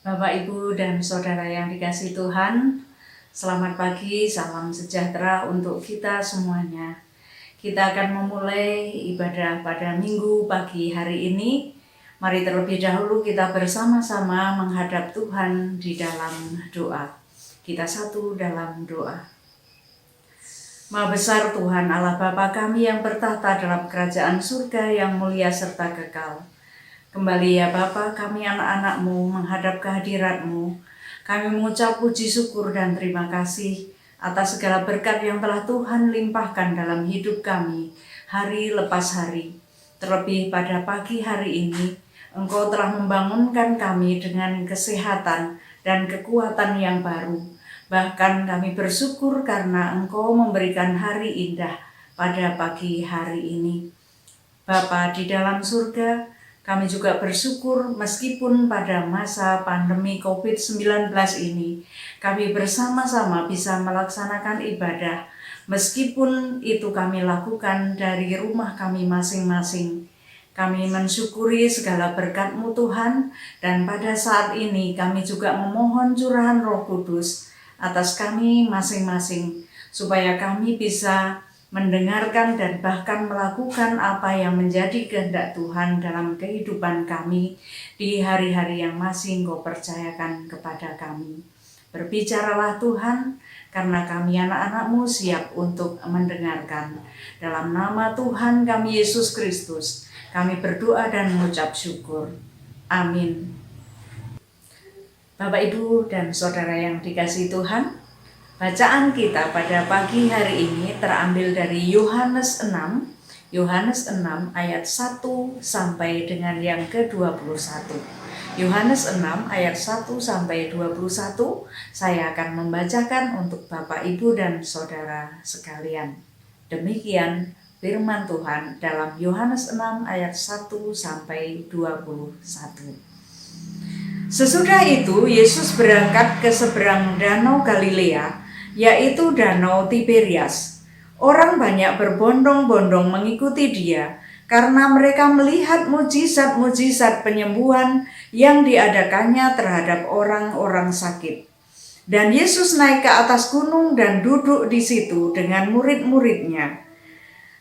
Bapak, Ibu, dan Saudara yang dikasihi Tuhan, selamat pagi, salam sejahtera untuk kita semuanya. Kita akan memulai ibadah pada minggu pagi hari ini. Mari terlebih dahulu kita bersama-sama menghadap Tuhan di dalam doa. Kita satu dalam doa. Maha besar Tuhan Allah Bapa kami yang bertahta dalam kerajaan surga yang mulia serta kekal. Kembali ya Bapa, kami anak-anak-Mu menghadap kehadirat-Mu. Kami mengucap puji syukur dan terima kasih atas segala berkat yang telah Tuhan limpahkan dalam hidup kami hari lepas hari. Terlebih pada pagi hari ini, Engkau telah membangunkan kami dengan kesehatan dan kekuatan yang baru. Bahkan kami bersyukur karena Engkau memberikan hari indah pada pagi hari ini. Bapa di dalam surga, kami juga bersyukur meskipun pada masa pandemi COVID-19 ini, kami bersama-sama bisa melaksanakan ibadah, meskipun itu kami lakukan dari rumah kami masing-masing. Kami mensyukuri segala berkat-Mu Tuhan, dan pada saat ini kami juga memohon curahan Roh Kudus atas kami masing-masing, supaya kami bisa mendengarkan dan bahkan melakukan apa yang menjadi kehendak Tuhan dalam kehidupan kami di hari-hari yang masih Engkau percayakan kepada kami. Berbicaralah Tuhan, karena kami anak-anak-Mu siap untuk mendengarkan. Dalam nama Tuhan kami Yesus Kristus, kami berdoa dan mengucap syukur. Amin. Bapak, Ibu, dan Saudara yang dikasihi Tuhan, bacaan kita pada pagi hari ini terambil dari Yohanes 6 ayat 1 sampai dengan yang ke-21. Yohanes 6 ayat 1 sampai 21 saya akan membacakan untuk Bapak, Ibu, dan Saudara sekalian. Demikian firman Tuhan dalam Yohanes 6 ayat 1 sampai 21. Sesudah itu Yesus berangkat ke seberang danau Galilea, yaitu danau Tiberias. Orang banyak berbondong-bondong mengikuti Dia karena mereka melihat mujizat-mujizat penyembuhan yang diadakannya terhadap orang-orang sakit. Dan Yesus naik ke atas gunung dan duduk di situ dengan murid-muridnya.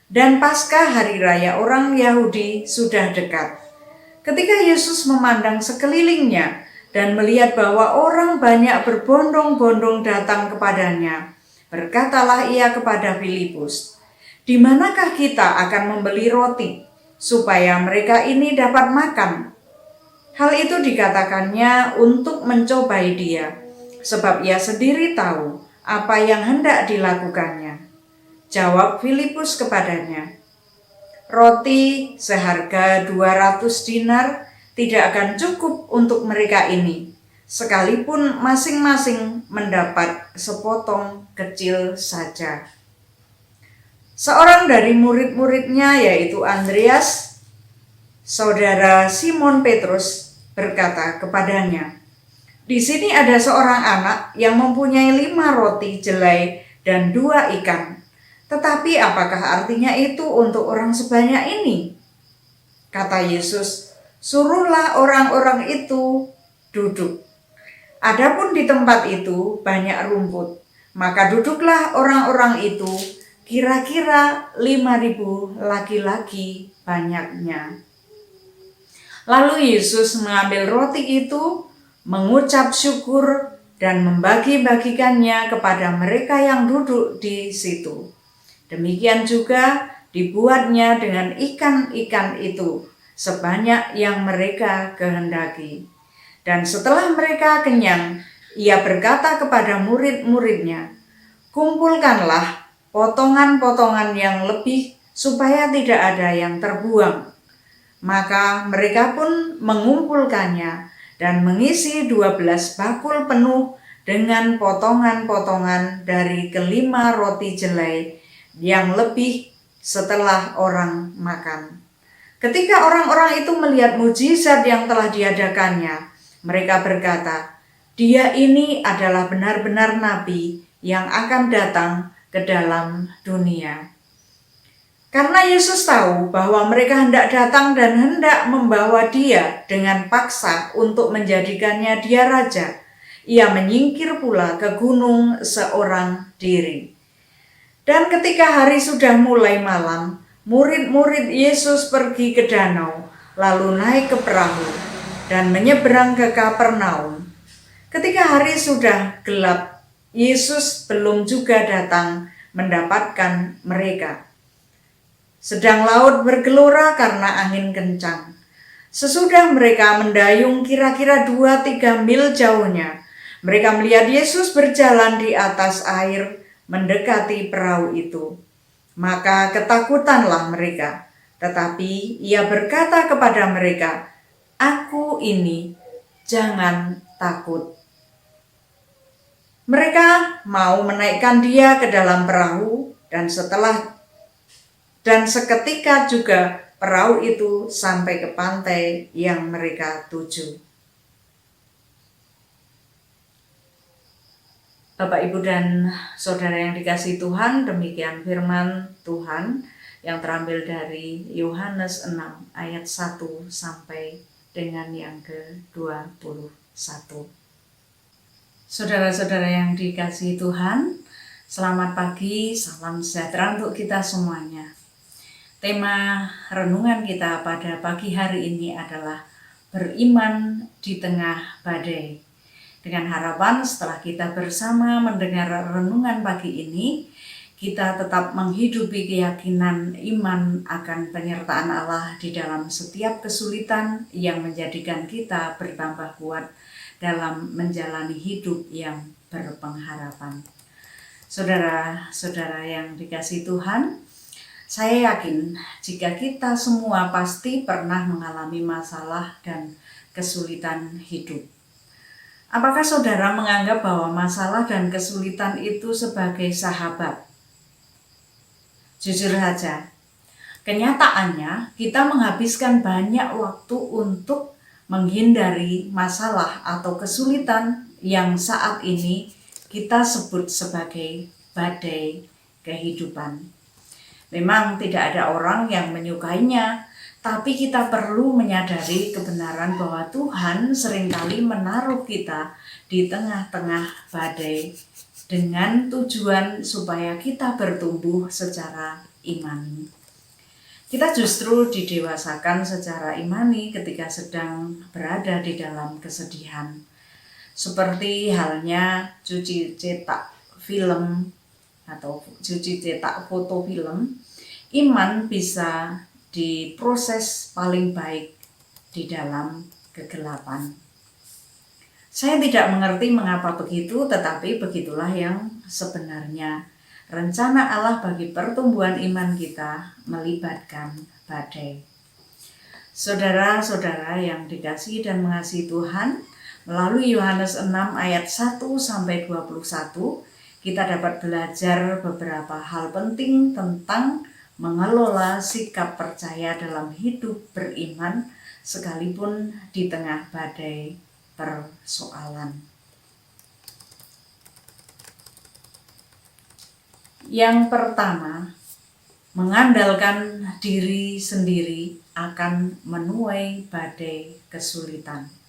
Dan Paskah hari raya orang Yahudi sudah dekat. Ketika Yesus memandang sekelilingnya dan melihat bahwa orang banyak berbondong-bondong datang kepadanya, berkatalah ia kepada Filipus, "Di manakah kita akan membeli roti supaya mereka ini dapat makan?" Hal itu dikatakannya untuk mencobai Dia, sebab ia sendiri tahu apa yang hendak dilakukannya. Jawab Filipus kepadanya, "Roti seharga 200 dinar tidak akan cukup untuk mereka ini, sekalipun masing-masing mendapat sepotong kecil saja." Seorang dari murid-muridnya, yaitu Andreas, saudara Simon Petrus, berkata kepadanya, "Di sini ada seorang anak yang mempunyai 5 roti jelai dan 2 ikan. Tetapi apakah artinya itu untuk orang sebanyak ini?" Kata Yesus, "Suruhlah orang-orang itu duduk." Adapun di tempat itu banyak rumput, maka duduklah orang-orang itu, kira-kira 5.000 laki-laki banyaknya. Lalu Yesus mengambil roti itu, mengucap syukur, dan membagi-bagikannya kepada mereka yang duduk di situ. Demikian juga dibuatnya dengan ikan-ikan itu, sebanyak yang mereka kehendaki. Dan setelah mereka kenyang, ia berkata kepada murid-muridnya, "Kumpulkanlah potongan-potongan yang lebih, supaya tidak ada yang terbuang." Maka mereka pun mengumpulkannya dan mengisi 12 bakul penuh dengan potongan-potongan dari ke-5 roti jelai yang lebih setelah orang makan. Ketika orang-orang itu melihat mujizat yang telah diadakannya, mereka berkata, "Dia ini adalah benar-benar nabi yang akan datang ke dalam dunia." Karena Yesus tahu bahwa mereka hendak datang dan hendak membawa Dia dengan paksa untuk menjadikannya Dia raja, Ia menyingkir pula ke gunung seorang diri. Dan ketika hari sudah mulai malam, murid-murid Yesus pergi ke danau, lalu naik ke perahu dan menyeberang ke Kapernaum. Ketika hari sudah gelap, Yesus belum juga datang mendapatkan mereka. Sedang laut bergelora karena angin kencang. Sesudah mereka mendayung kira-kira 2-3 mil jauhnya, mereka melihat Yesus berjalan di atas air mendekati perahu itu. Maka ketakutanlah mereka. Tetapi Ia berkata kepada mereka, "Aku ini, jangan takut." Mereka mau menaikkan Dia ke dalam perahu dan seketika juga perahu itu sampai ke pantai yang mereka tuju. Bapak, Ibu, dan Saudara yang dikasihi Tuhan, demikian firman Tuhan yang terambil dari Yohanes 6 ayat 1 sampai dengan yang ke-21. Saudara-saudara yang dikasihi Tuhan, selamat pagi, salam sejahtera untuk kita semuanya. Tema renungan kita pada pagi hari ini adalah beriman di tengah badai. Dengan harapan setelah kita bersama mendengar renungan pagi ini, kita tetap menghidupi keyakinan iman akan penyertaan Allah di dalam setiap kesulitan yang menjadikan kita bertambah kuat dalam menjalani hidup yang berpengharapan. Saudara-saudara yang dikasihi Tuhan, saya yakin jika kita semua pasti pernah mengalami masalah dan kesulitan hidup. Apakah saudara menganggap bahwa masalah dan kesulitan itu sebagai sahabat? Jujur saja, kenyataannya kita menghabiskan banyak waktu untuk menghindari masalah atau kesulitan yang saat ini kita sebut sebagai badai kehidupan. Memang tidak ada orang yang menyukainya, tapi kita perlu menyadari kebenaran bahwa Tuhan seringkali menaruh kita di tengah-tengah badai dengan tujuan supaya kita bertumbuh secara imani. Kita justru didewasakan secara imani ketika sedang berada di dalam kesedihan. Seperti halnya cuci cetak film atau cuci cetak foto film, iman bisa diproses paling baik di dalam kegelapan. Saya tidak mengerti mengapa begitu, tetapi begitulah yang sebenarnya. Rencana Allah bagi pertumbuhan iman kita melibatkan badai. Saudara-saudara yang dikasihi dan mengasihi Tuhan, melalui Yohanes 6 ayat 1-21, kita dapat belajar beberapa hal penting tentang mengelola sikap percaya dalam hidup beriman sekalipun di tengah badai persoalan. Yang pertama, mengandalkan diri sendiri akan menuai badai kesulitan.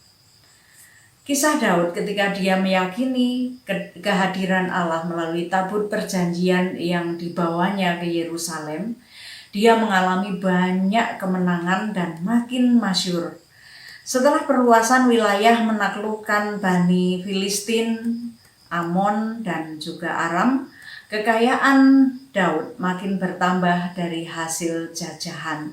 Kisah Daud ketika dia meyakini kehadiran Allah melalui tabut perjanjian yang dibawanya ke Yerusalem, dia mengalami banyak kemenangan dan makin masyhur. Setelah perluasan wilayah menaklukkan Bani Filistin, Amon, dan juga Aram, kekayaan Daud makin bertambah dari hasil jajahan.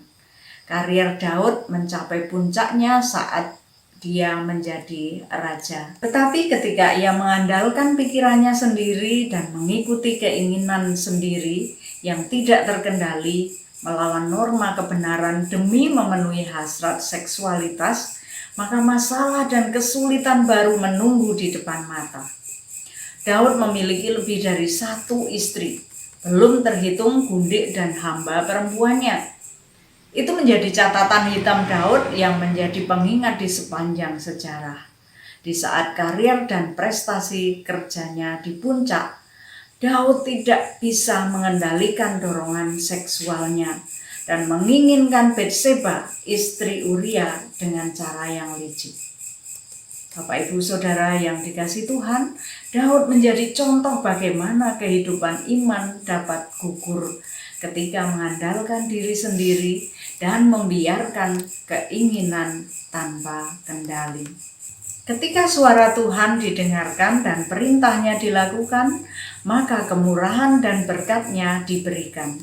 Karier Daud mencapai puncaknya saat dia menjadi raja. Tetapi ketika ia mengandalkan pikirannya sendiri dan mengikuti keinginan sendiri yang tidak terkendali, melawan norma kebenaran demi memenuhi hasrat seksualitas, maka masalah dan kesulitan baru menunggu di depan mata. Daud memiliki lebih dari 1 istri, belum terhitung gundik dan hamba perempuannya. Itu menjadi catatan hitam Daud yang menjadi pengingat di sepanjang sejarah. Di saat karier dan prestasi kerjanya di puncak, Daud tidak bisa mengendalikan dorongan seksualnya dan menginginkan Batseba, istri Uria, dengan cara yang licik. Bapak Ibu Saudara yang dikasihi Tuhan, Daud menjadi contoh bagaimana kehidupan iman dapat gugur ketika mengandalkan diri sendiri dan membiarkan keinginan tanpa kendali. Ketika suara Tuhan didengarkan dan perintahnya dilakukan, maka kemurahan dan berkat-Nya diberikan.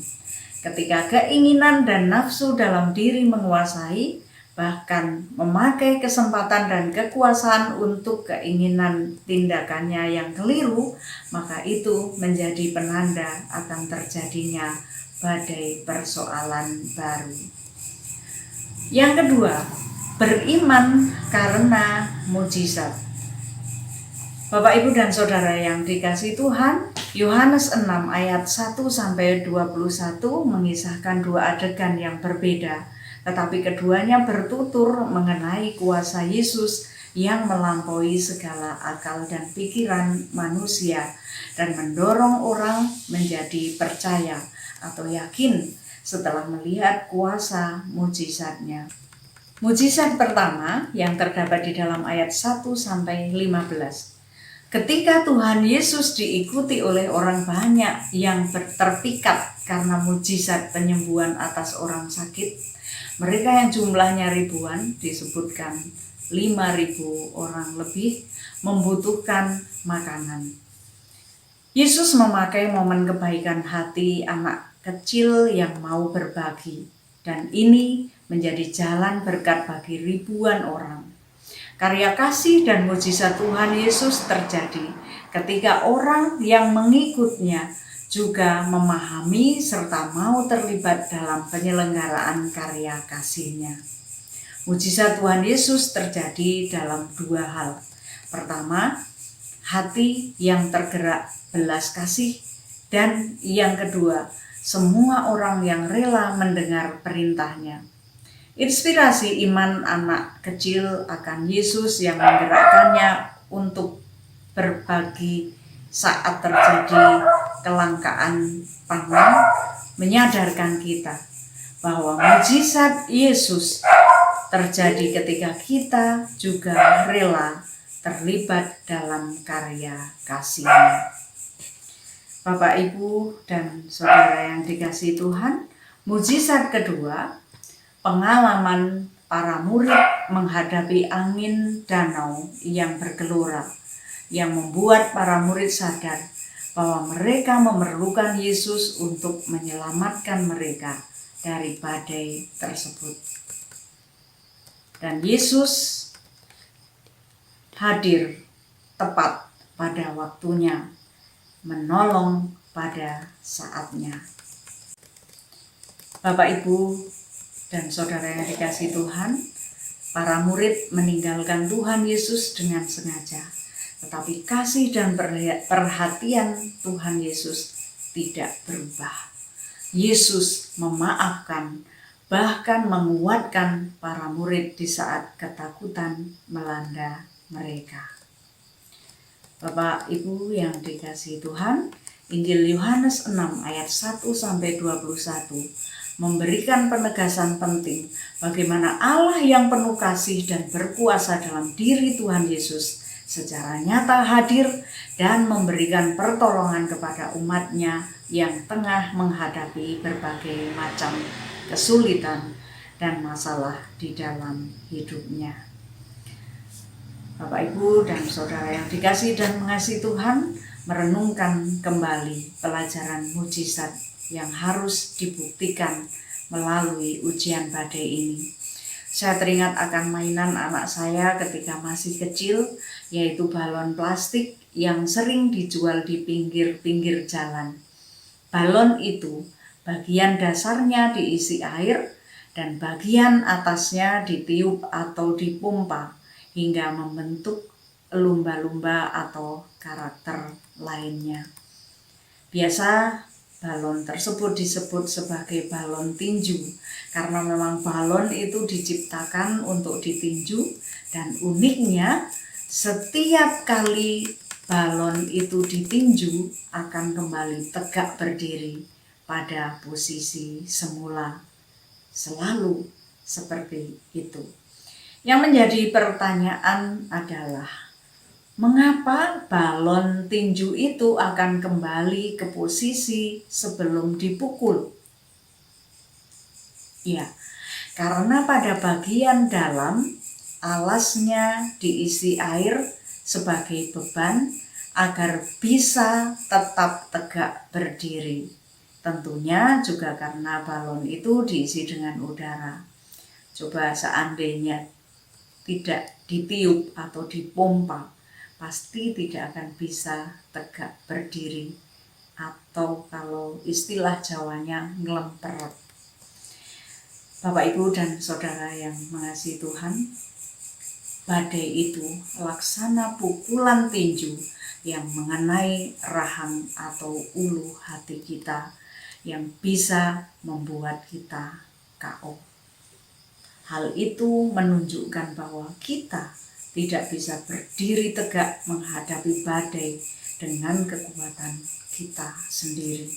Ketika keinginan dan nafsu dalam diri menguasai, bahkan memakai kesempatan dan kekuasaan untuk keinginan tindakannya yang keliru, maka itu menjadi penanda akan terjadinya badai persoalan baru. Yang kedua, beriman karena mujizat. Bapak, Ibu, dan Saudara yang dikasihi Tuhan, Yohanes 6 ayat 1-21 mengisahkan dua adegan yang berbeda, tetapi keduanya bertutur mengenai kuasa Yesus yang melampaui segala akal dan pikiran manusia dan mendorong orang menjadi percaya atau yakin setelah melihat kuasa mujizatnya. Mujizat pertama yang terdapat di dalam ayat 1-15. Ketika Tuhan Yesus diikuti oleh orang banyak yang terpikat karena mujizat penyembuhan atas orang sakit, mereka yang jumlahnya ribuan, disebutkan 5.000 orang lebih, membutuhkan makanan. Yesus memakai momen kebaikan hati anak kecil yang mau berbagi, dan ini menjadi jalan berkat bagi ribuan orang. Karya kasih dan mujizat Tuhan Yesus terjadi ketika orang yang mengikutnya juga memahami serta mau terlibat dalam penyelenggaraan karya kasih-Nya. Mujizat Tuhan Yesus terjadi dalam dua hal. Pertama, hati yang tergerak belas kasih, dan yang kedua, semua orang yang rela mendengar perintah-Nya. Inspirasi iman anak kecil akan Yesus yang menggerakkannya untuk berbagi saat terjadi kelangkaan pangan menyadarkan kita bahwa mujizat Yesus terjadi ketika kita juga rela terlibat dalam karya kasih-Nya. Bapak, Ibu, dan Saudara yang dikasihi Tuhan, mujizat kedua, pengalaman para murid menghadapi angin danau yang bergelora, yang membuat para murid sadar bahwa mereka memerlukan Yesus untuk menyelamatkan mereka dari badai tersebut. Dan Yesus hadir tepat pada waktunya, menolong pada saatnya. Bapak, Ibu, dan Saudara yang dikasihi Tuhan, para murid meninggalkan Tuhan Yesus dengan sengaja, tetapi kasih dan perhatian Tuhan Yesus tidak berubah. Yesus memaafkan, bahkan menguatkan para murid di saat ketakutan melanda mereka. Bapak, Ibu yang dikasihi Tuhan, Injil Yohanes 6 ayat 1-21 memberikan penegasan penting bagaimana Allah yang penuh kasih dan berkuasa dalam diri Tuhan Yesus secara nyata hadir dan memberikan pertolongan kepada umat-Nya yang tengah menghadapi berbagai macam kesulitan dan masalah di dalam hidupnya. Bapak, Ibu, dan Saudara yang dikasihi dan mengasihi Tuhan, merenungkan kembali pelajaran mujizat yang harus dibuktikan melalui ujian badai ini. Saya teringat akan mainan anak saya ketika masih kecil, yaitu balon plastik yang sering dijual di pinggir-pinggir jalan. Balon itu bagian dasarnya diisi air dan bagian atasnya ditiup atau dipompa hingga membentuk lumba-lumba atau karakter lainnya. Biasa balon tersebut disebut sebagai balon tinju karena memang balon itu diciptakan untuk ditinju, dan uniknya setiap kali balon itu ditinju akan kembali tegak berdiri pada posisi semula. Selalu seperti itu. Yang menjadi pertanyaan adalah, mengapa balon tinju itu akan kembali ke posisi sebelum dipukul? Ya, karena pada bagian dalam alasnya diisi air sebagai beban agar bisa tetap tegak berdiri. Tentunya juga karena balon itu diisi dengan udara. Coba seandainya tidak ditiup atau dipompa, pasti tidak akan bisa tegak berdiri, atau kalau istilah Jawanya ngelemperet. Bapak, Ibu, dan Saudara yang mengasihi Tuhan, badai itu laksana pukulan tinju yang mengenai rahang atau ulu hati kita yang bisa membuat kita KO. Hal itu menunjukkan bahwa kita tidak bisa berdiri tegak menghadapi badai dengan kekuatan kita sendiri.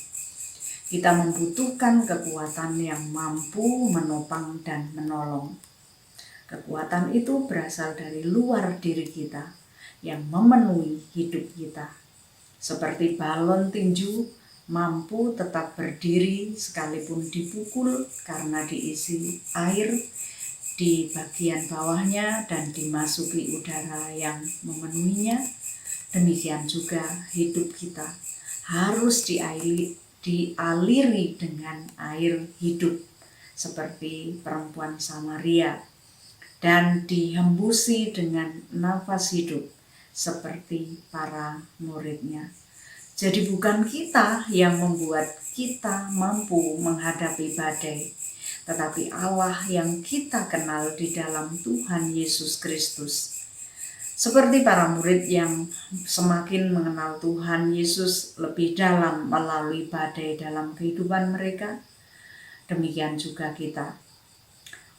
Kita membutuhkan kekuatan yang mampu menopang dan menolong. Kekuatan itu berasal dari luar diri kita yang memenuhi hidup kita. Seperti balon tinju mampu tetap berdiri sekalipun dipukul karena diisi air di bagian bawahnya dan dimasuki udara yang memenuhinya. Demikian juga hidup kita harus dialiri dengan air hidup seperti perempuan Samaria, dan dihembusi dengan nafas hidup seperti para muridnya. Jadi bukan kita yang membuat kita mampu menghadapi badai, tetapi Allah yang kita kenal di dalam Tuhan Yesus Kristus. Seperti para murid yang semakin mengenal Tuhan Yesus lebih dalam melalui badai dalam kehidupan mereka, demikian juga kita.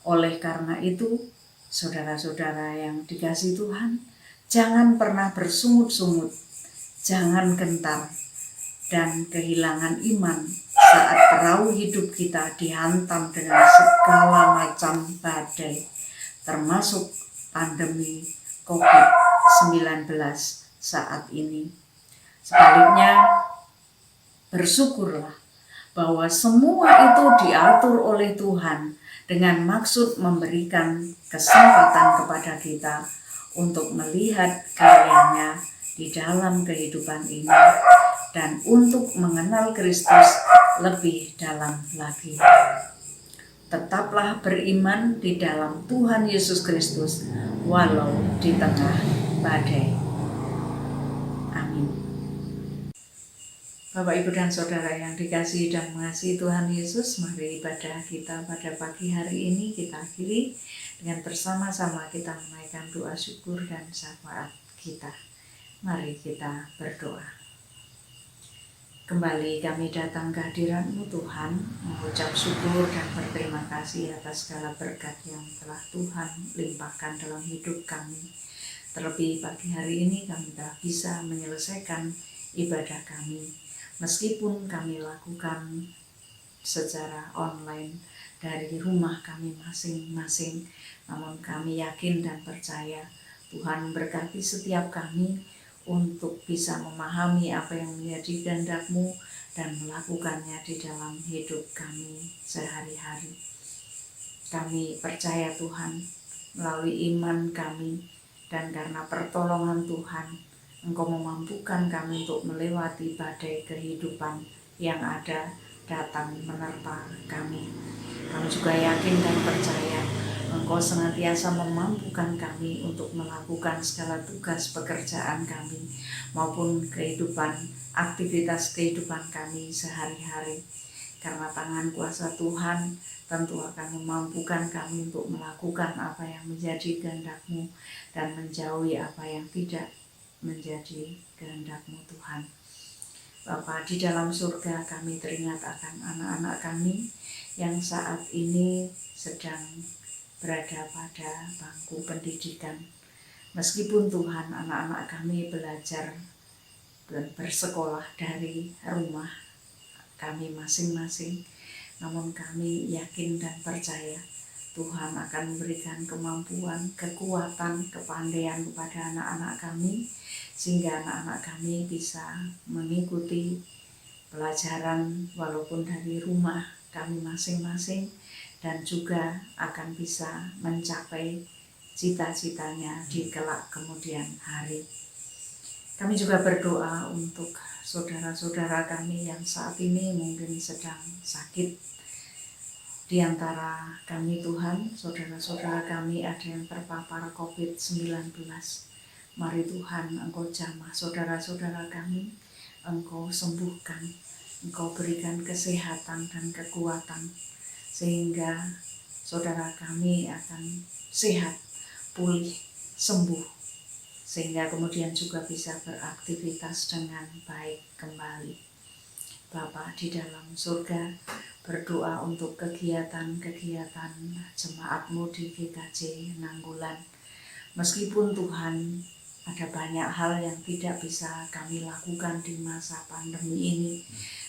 Oleh karena itu, saudara-saudara yang dikasihi Tuhan, jangan pernah bersungut-sungut, jangan gentar, dan kehilangan iman saat perahu hidup kita dihantam dengan segala macam badai, termasuk pandemi COVID-19 saat ini. Sebaliknya, bersyukurlah bahwa semua itu diatur oleh Tuhan dengan maksud memberikan kesempatan kepada kita untuk melihat karyanya di dalam kehidupan ini dan untuk mengenal Kristus lebih dalam lagi. Tetaplah beriman di dalam Tuhan Yesus Kristus walau di tengah badai. Amin. Bapak, Ibu, dan Saudara yang dikasihi dan mengasihi Tuhan Yesus, mari ibadah kita pada pagi hari ini kita akhiri dengan bersama-sama kita menaikkan doa syukur dan syafaat kita. Mari kita berdoa. Kembali kami datang ke hadirat-Mu Tuhan, mengucap syukur dan berterima kasih atas segala berkat yang telah Tuhan limpahkan dalam hidup kami. Terlebih pagi hari ini kami telah bisa menyelesaikan ibadah kami, meskipun kami lakukan secara online dari rumah kami masing-masing, namun kami yakin dan percaya Tuhan berkati setiap kami untuk bisa memahami apa yang menjadi kehendak-Mu dan melakukannya di dalam hidup kami sehari-hari. Kami percaya Tuhan, melalui iman kami dan karena pertolongan Tuhan, Engkau memampukan kami untuk melewati badai kehidupan yang ada datang menerpa kami. Kami juga yakin dan percaya Engkau senantiasa memampukan kami untuk melakukan segala tugas pekerjaan kami maupun aktivitas kehidupan kami sehari-hari. Karena tangan kuasa Tuhan tentu akan memampukan kami untuk melakukan apa yang menjadi kehendak-Mu dan menjauhi apa yang tidak menjadi kehendak-Mu Tuhan. Bapa di dalam surga, kami teringat akan anak-anak kami yang saat ini sedang berada pada bangku pendidikan. Meskipun Tuhan, anak-anak kami belajar dan bersekolah dari rumah kami masing-masing. Namun kami yakin dan percaya Tuhan akan memberikan kemampuan, kekuatan, kepandaian kepada anak-anak kami, sehingga anak-anak kami bisa mengikuti pelajaran walaupun dari rumah kami masing-masing, dan juga akan bisa mencapai cita-citanya di kelak kemudian hari. Kami juga berdoa untuk saudara-saudara kami yang saat ini mungkin sedang sakit. Di antara kami Tuhan, saudara-saudara kami ada yang terpapar COVID-19. Mari Tuhan, Engkau jamah saudara-saudara kami, Engkau sembuhkan, Engkau berikan kesehatan dan kekuatan, sehingga saudara kami akan sehat, pulih, sembuh, sehingga kemudian juga bisa beraktivitas dengan baik kembali. Bapa di dalam surga, berdoa untuk kegiatan-kegiatan jemaat-Mu di GKJ Nanggulan. Meskipun Tuhan ada banyak hal yang tidak bisa kami lakukan di masa pandemi ini,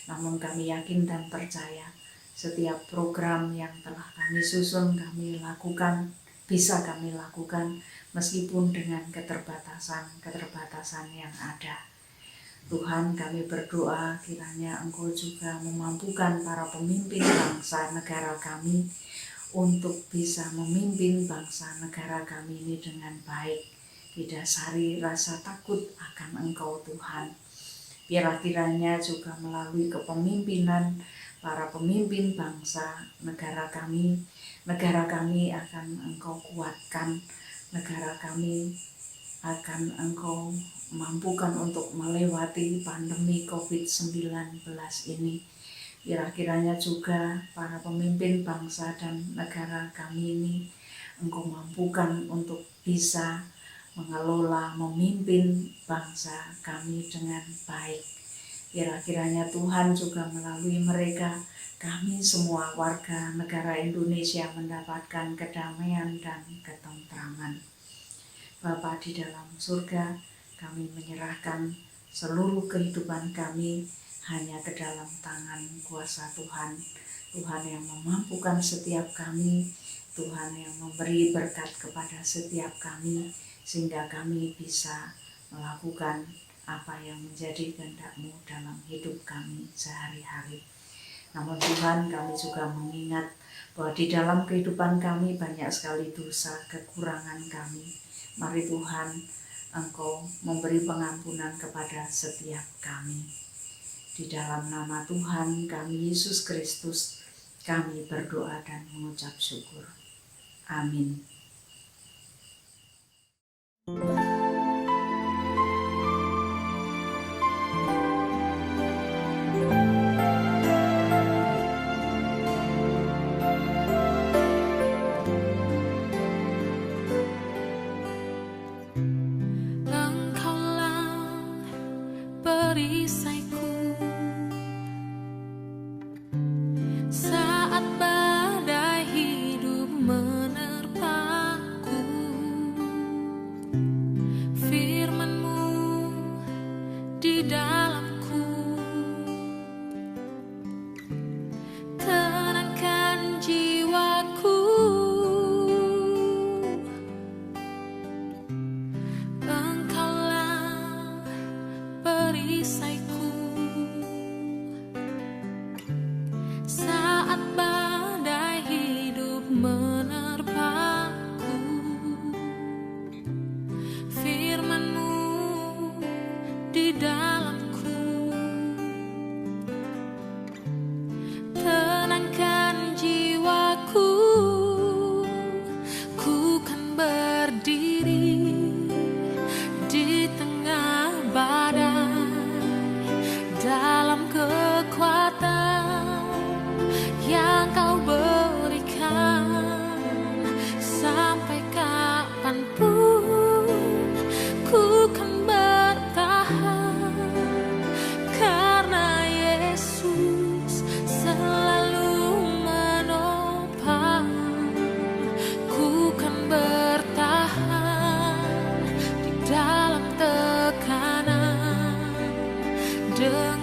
namun kami yakin dan percaya setiap program yang telah kami susun, kami lakukan, bisa kami lakukan meskipun dengan keterbatasan yang ada. Tuhan, kami berdoa kiranya Engkau juga memampukan para pemimpin bangsa negara kami untuk bisa memimpin bangsa negara kami ini dengan baik, didasari rasa takut akan Engkau Tuhan. Biarlah kiranya juga melalui kepemimpinan para pemimpin bangsa negara kami akan Engkau kuatkan, negara kami akan Engkau mampukan untuk melewati pandemi COVID-19 ini. Kiranya juga para pemimpin bangsa dan negara kami ini Engkau mampukan untuk bisa mengelola, memimpin bangsa kami dengan baik. Kiranya Tuhan juga melalui mereka, kami semua warga negara Indonesia mendapatkan kedamaian dan ketentraman. Bapa di dalam surga, kami menyerahkan seluruh kehidupan kami hanya ke dalam tangan kuasa Tuhan. Tuhan yang memampukan setiap kami, Tuhan yang memberi berkat kepada setiap kami, sehingga kami bisa melakukan apa yang menjadi kehendak-Mu dalam hidup kami sehari-hari. Namun Tuhan, kami juga mengingat bahwa di dalam kehidupan kami banyak sekali dosa, kekurangan kami. Mari Tuhan, Engkau memberi pengampunan kepada setiap kami. Di dalam nama Tuhan kami Yesus Kristus, kami berdoa dan mengucap syukur. Amin. Perisaiku saat badai hidup menerpaku, firman-Mu di dalamku tenangkan jiwaku. Engkaulah perisaiku saat badai hidup menerpaku, firman-Mu di dalamku tenangkan jiwaku. Ku kan berdiri di tengah badai dalam kekuatan yang Kau berikan. Sampai kapanpun ku kan bertahan, karena Yesus selalu menopang. Ku kan bertahan di dalam tekanan, dengan